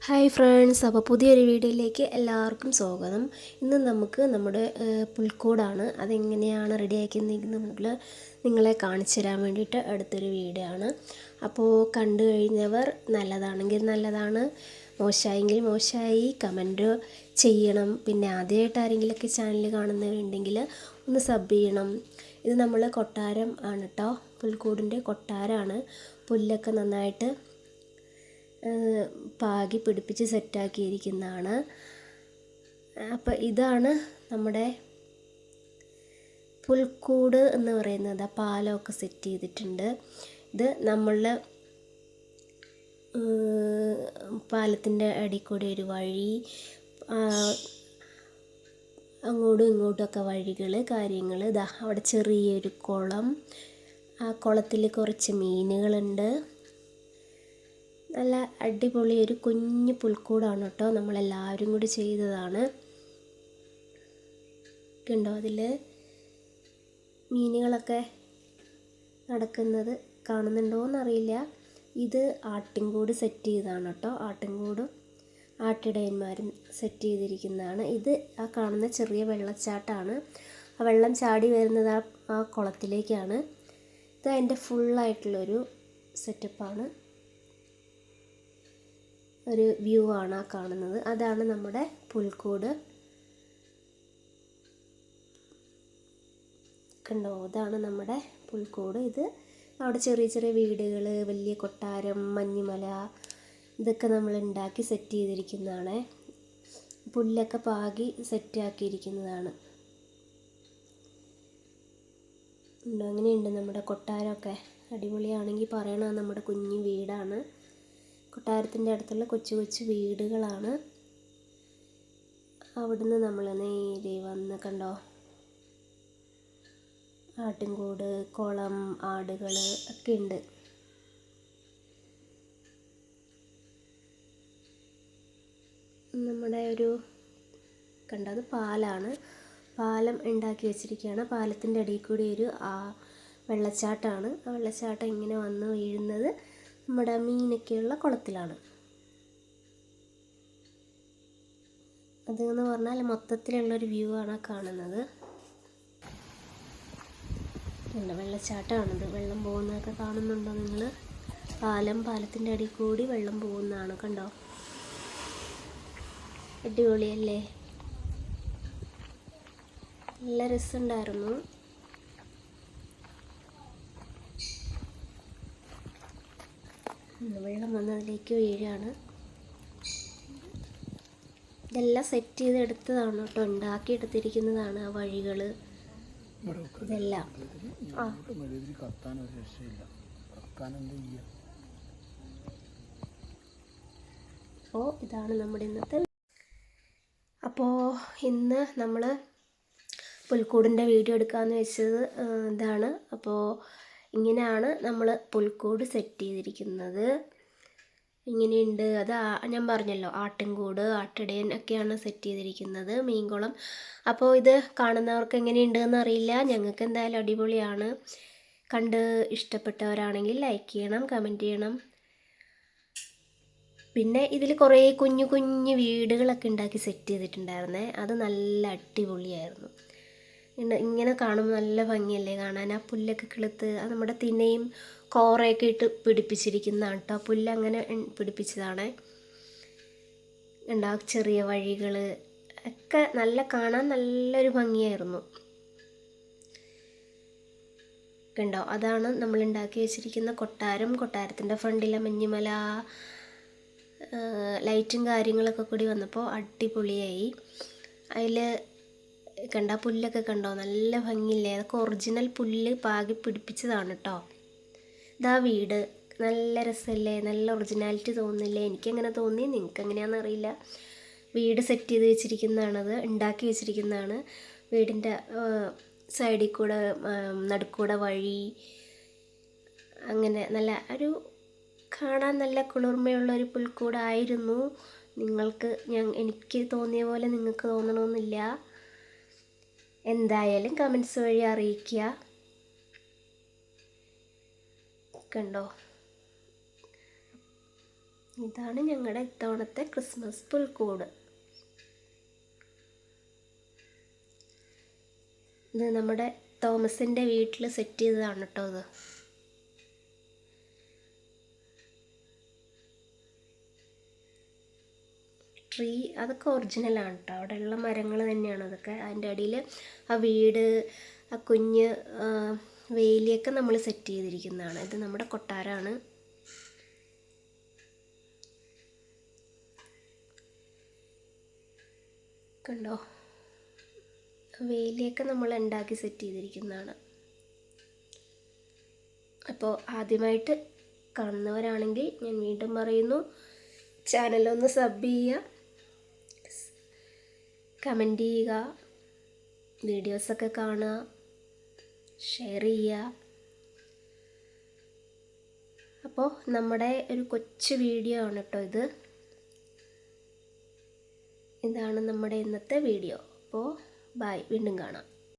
Hi friends, അപ്പോൾ പുതിയൊരു വീഡിയോയിലേക്ക് എല്ലാവർക്കും സ്വാഗതം. ഇന്ന് നമുക്ക് നമ്മുടെ പുൽക്കൂടാണ് അതെങ്ങനെയാണ് റെഡിയാക്കുന്നത് നിങ്ങളെ കാണിച്ചു തരാൻ വേണ്ടിയിട്ട് എടുത്തൊരു വീഡിയോ ആണ്. അപ്പോൾ കണ്ടു കഴിഞ്ഞവർ നല്ലതാണെങ്കിൽ നല്ലതാണ്, മോശമായെങ്കിൽ മോശമായി കമൻറ്റ് ചെയ്യണം. പിന്നെ ആദ്യമായിട്ട് ആരെങ്കിലുമൊക്കെ ചാനൽ കാണുന്നവരുണ്ടെങ്കിൽ ഒന്ന് സബ് ചെയ്യണം. ഇത് നമ്മൾ കൊട്ടാരം ആണ് കേട്ടോ, പുൽക്കൂടിൻ്റെ കൊട്ടാരമാണ്. പുല്ലൊക്കെ നന്നായിട്ട് പാകി പിടിപ്പിച്ച് സെറ്റാക്കിയിരിക്കുന്നതാണ്. അപ്പോൾ ഇതാണ് നമ്മുടെ പുൽക്കൂട് എന്ന് പറയുന്നത്. പാലമൊക്കെ സെറ്റ് ചെയ്തിട്ടുണ്ട്. ഇത് നമ്മളുടെ പാലത്തിൻ്റെ അടിയിൽ കൂടി ഒരു വഴി, അങ്ങോട്ടും ഇങ്ങോട്ടുമൊക്കെ വഴികൾ കാര്യങ്ങൾ. ഇതാ അവിടെ ചെറിയൊരു കുളം, ആ കുളത്തിൽ കുറച്ച് മീനുകളുണ്ട്. നല്ല അടിപൊളി ഒരു കുഞ്ഞു പുൽക്കൂടാണ് കേട്ടോ, നമ്മളെല്ലാവരും കൂടി ചെയ്തതാണ്. കണ്ടോ, അതിൽ മീനുകളൊക്കെ നടക്കുന്നത് കാണുന്നുണ്ടോയെന്നറിയില്ല. ഇത് ആട്ടിൻകൂട് സെറ്റ് ചെയ്തതാണ് കേട്ടോ, ആട്ടിൻകൂടും ആട്ടിടയന്മാരും സെറ്റ് ചെയ്തിരിക്കുന്നതാണ്. ഇത് ആ കാണുന്ന ചെറിയ വെള്ളച്ചാട്ടമാണ്. ആ വെള്ളം ചാടി വരുന്നത് ആ കുളത്തിലേക്കാണ്. ഇത് അതിൻ്റെ ഫുള്ളായിട്ടുള്ളൊരു സെറ്റപ്പാണ്, ഒരു വ്യൂ ആണ് ആ കാണുന്നത്. അതാണ് നമ്മുടെ പുൽക്കൂട്. കണ്ടോ, ഇതാണ് നമ്മുടെ പുൽക്കൂട്. ഇത് അവിടെ ചെറിയ ചെറിയ വീടുകൾ, വലിയ കൊട്ടാരം, മഞ്ഞുമല, ഇതൊക്കെ നമ്മൾ ഉണ്ടാക്കി സെറ്റ് ചെയ്തിരിക്കുന്നതാണ്. പുല്ലൊക്കെ പാകി സെറ്റാക്കിയിരിക്കുന്നതാണ്. അങ്ങനെയുണ്ട് നമ്മുടെ കൊട്ടാരമൊക്കെ. അടിപൊളിയാണെങ്കിൽ പറയണം. നമ്മുടെ കുഞ്ഞു വീടാണ്. കൊട്ടാരത്തിൻ്റെ അടുത്തുള്ള കൊച്ചു കൊച്ചു വീടുകളാണ്. അവിടുന്ന് നമ്മൾ നേരെ വന്ന് കണ്ടോ, ആട്ടിൻകൂട്, കുളം, ആടുകൾ ഒക്കെ ഉണ്ട്. നമ്മുടെ ഒരു കണ്ടോ, അത് പാലാണ്. പാലം ഉണ്ടാക്കി വെച്ചിരിക്കുകയാണ്. പാലത്തിൻ്റെ അടിയിൽ കൂടി ഒരു വെള്ളച്ചാട്ടമാണ്. ആ വെള്ളച്ചാട്ടം ഇങ്ങനെ വന്ന് വീഴുന്നത് നമ്മുടെ മീനൊക്കെയുള്ള കുളത്തിലാണ്. അതെന്ന് പറഞ്ഞാൽ മൊത്തത്തിലുള്ളൊരു വ്യൂ ആണ് കാണുന്നത്. വെള്ളച്ചാട്ടമാണിത്. വെള്ളം പോകുന്നതൊക്കെ കാണുന്നുണ്ടോ നിങ്ങൾ? പാലത്തിൻ്റെ അടിയിൽ കൂടി വെള്ളം പോകുന്നതാണ്. കണ്ടോ, അടിപൊളിയല്ലേ? നല്ല രസമുണ്ടായിരുന്നു. വെള്ളം വന്ന് അതിലേക്ക് വീഴാണ്. ഇതെല്ലാം സെറ്റ് ചെയ്ത് എടുത്തതാണ് കേട്ടോ, ഉണ്ടാക്കിയെടുത്തിരിക്കുന്നതാണ്. ആ വഴികൾ ഇതെല്ലാം. അപ്പോൾ ഇതാണ് നമ്മുടെ ഇന്നത്തെ. അപ്പോൾ ഇന്ന് നമ്മൾ പുൽക്കൂടിൻ്റെ വീഡിയോ എടുക്കാമെന്ന് വെച്ചത് ഇതാണ്. അപ്പോൾ ഇങ്ങനെയാണ് നമ്മൾ പുൽക്കൂട് സെറ്റ് ചെയ്തിരിക്കുന്നത്. ഇങ്ങനെയുണ്ട്. അത് ഞാൻ പറഞ്ഞല്ലോ, ആട്ടിൻകൂട്, ആട്ടിടയൻ ഒക്കെയാണ് സെറ്റ് ചെയ്തിരിക്കുന്നത്. മീൻകുളം. അപ്പോൾ ഇത് കാണുന്നവർക്ക് എങ്ങനെയുണ്ട് എന്നറിയില്ല. ഞങ്ങൾക്ക് എന്തായാലും അടിപൊളിയാണ്. കണ്ട് ഇഷ്ടപ്പെട്ടവരാണെങ്കിൽ ലൈക്ക് ചെയ്യണം, കമൻറ്റ് ചെയ്യണം. പിന്നെ ഇതിൽ കുറേ കുഞ്ഞു കുഞ്ഞു വീടുകളൊക്കെ ഉണ്ടാക്കി സെറ്റ് ചെയ്തിട്ടുണ്ടായിരുന്നേ. അത് നല്ല അടിപൊളിയായിരുന്നു. ഇങ്ങനെ കാണുമ്പോൾ നല്ല ഭംഗിയല്ലേ കാണാൻ. ആ പുല്ലൊക്കെ കിളുത്ത് അത് നമ്മുടെ തിനയും കോറയൊക്കെ ഇട്ട് പിടിപ്പിച്ചിരിക്കുന്നതാണ് കേട്ടോ. പുല്ലങ്ങനെ പിടിപ്പിച്ചതാണ്. ഉണ്ടാവും ചെറിയ വഴികൾ ഒക്കെ നല്ല കാണാൻ നല്ലൊരു ഭംഗിയായിരുന്നു. കണ്ടോ, അതാണ് നമ്മൾ ഉണ്ടാക്കി വെച്ചിരിക്കുന്ന കൊട്ടാരം. കൊട്ടാരത്തിൻ്റെ ഫ്രണ്ടിലെ മഞ്ഞുമല, ലൈറ്റും കാര്യങ്ങളൊക്കെ കൂടി വന്നപ്പോൾ അടിപൊളിയായി. അതിൽ കണ്ട പുല്ലൊക്കെ കണ്ടോ, നല്ല ഭംഗിയില്ലേ? അതൊക്കെ ഒറിജിനൽ പുല്ല് പാകി പിടിപ്പിച്ചതാണ് കേട്ടോ. ഇതാ വീട്. നല്ല രസമല്ലേ? നല്ല ഒറിജിനാലിറ്റി തോന്നുന്നില്ലേ? എനിക്കങ്ങനെ തോന്നി, നിങ്ങൾക്ക് എങ്ങനെയാണെന്ന് അറിയില്ല. വീട് സെറ്റ് ചെയ്ത് വെച്ചിരിക്കുന്നതാണത്, ഉണ്ടാക്കി വെച്ചിരിക്കുന്നതാണ്. വീടിൻ്റെ സൈഡിൽ കൂടെ നടുക്കൂടെ വഴി, അങ്ങനെ നല്ല ഒരു കാണാൻ നല്ല കുളിർമയുള്ളൊരു പുൽക്കൂടായിരുന്നു. നിങ്ങൾക്ക് എനിക്ക് തോന്നിയ പോലെ നിങ്ങൾക്ക് തോന്നണമെന്നില്ല. എന്തായാലും കമൻസ് വഴി അറിയിക്കുക. കണ്ടോ, ഇതാണ് ഞങ്ങളുടെ ഇത്തവണത്തെ ക്രിസ്മസ് പുൽക്കൂട്. ഇത് നമ്മുടെ തോമസിൻ്റെ വീട്ടിൽ സെറ്റ് ചെയ്തതാണ് കേട്ടോ. ഇത് ട്രീ അതൊക്കെ ഒറിജിനലാണ് കേട്ടോ. അവിടെയുള്ള മരങ്ങൾ തന്നെയാണ് അതൊക്കെ. അതിൻ്റെ അടിയിൽ ആ വീട്, ആ കുഞ്ഞ് വേലിയൊക്കെ നമ്മൾ സെറ്റ് ചെയ്തിരിക്കുന്നതാണ്. ഇത് നമ്മുടെ കൊട്ടാരമാണ്. കണ്ടോ, വേലിയൊക്കെ നമ്മൾ ഉണ്ടാക്കി സെറ്റ് ചെയ്തിരിക്കുന്നതാണ്. അപ്പോൾ ആദ്യമായിട്ട് കാണുന്നവരാണെങ്കിൽ ഞാൻ വീണ്ടും പറയുന്നു, ചാനലൊന്ന് സബ് ചെയ്യുക, കമൻറ്റ് ചെയ്യുക, വീഡിയോസൊക്കെ കാണുക, ഷെയർ ചെയ്യുക. അപ്പോൾ നമ്മുടെ ഒരു കൊച്ചു വീഡിയോ ആണ് കേട്ടോ ഇത്. ഇതാണ് നമ്മുടെ ഇന്നത്തെ വീഡിയോ. അപ്പോൾ ബൈ, വീണ്ടും കാണാം.